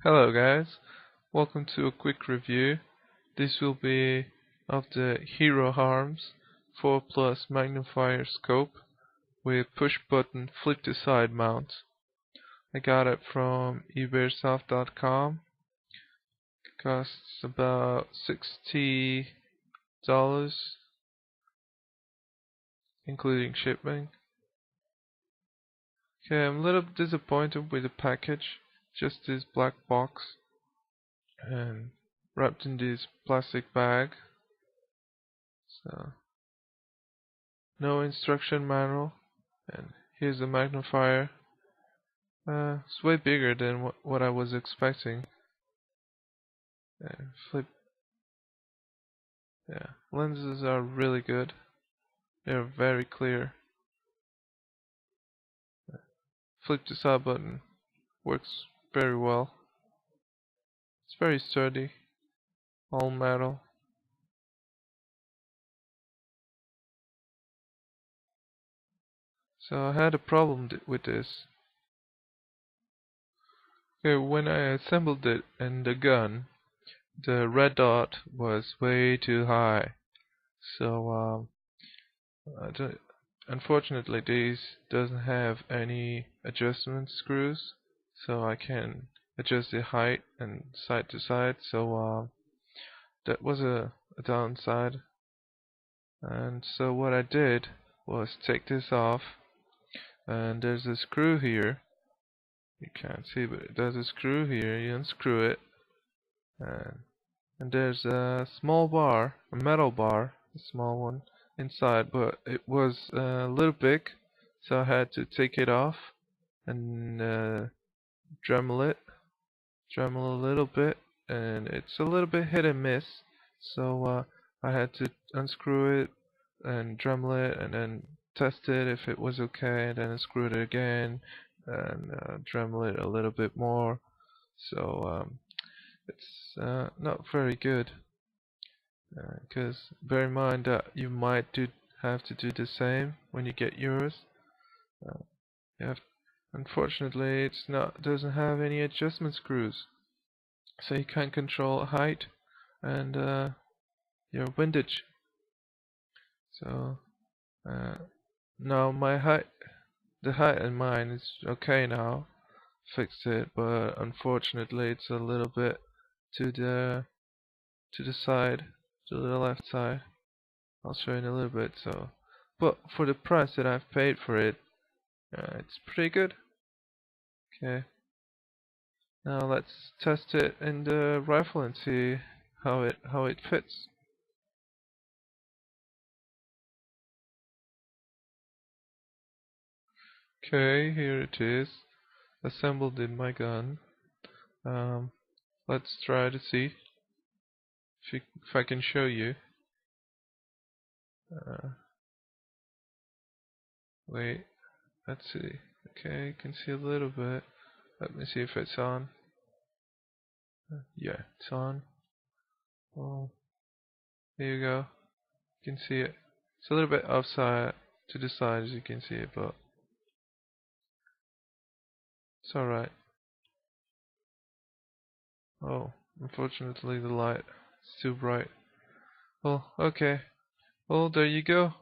Hello guys, welcome to a quick review. This will be of the Heroarms 4 Plus Magnifier Scope with push button flip to side mount. I got it from eBaysoft.com. Costs about $60 including shipping. Okay, I'm a little disappointed with the package, just this black box and wrapped in this plastic bag. So no instruction manual, and here's the magnifier. It's way bigger than what I was expecting. Flip, yeah, lenses are really good. They're very clear. Flip to side button works very well. It's very sturdy, all metal. So I had a problem with this. Okay, when I assembled it in the gun, the red dot was way too high. So unfortunately this doesn't have any adjustment screws, so I can adjust the height and side to side. So that was a downside. And so what I did was take this off, and there's a screw here. You can't see, but there's a screw here. You unscrew it, and there's a small bar, a metal bar, a small one inside, but it was a little big, so I had to take it off and Dremel a little bit, and it's a little bit hit and miss. So I had to unscrew it and Dremel it, and then test it if it was okay, and then unscrew it again and Dremel it a little bit more. So it's not very good, because bear in mind that you might have to do the same when you get yours. You have, unfortunately, it's not doesn't have any adjustment screws, so you can't control height and your windage. So now the height in mine is okay now. Fixed it, but unfortunately it's a little bit to the side, to the left side. I'll show you in a little bit. So, but for the price that I've paid for it, it's pretty good. Okay. Now let's test it in the rifle and see how it fits. Okay, here it is, assembled in my gun. Let's try to see if I can show you. Wait, let's see. Okay, you can see a little bit. Let me see if it's on. Yeah, it's on. Oh, there you go. You can see it. It's a little bit offside to the side, as you can see it, but it's alright. Oh, unfortunately the light is too bright. Well, okay. Well, there you go.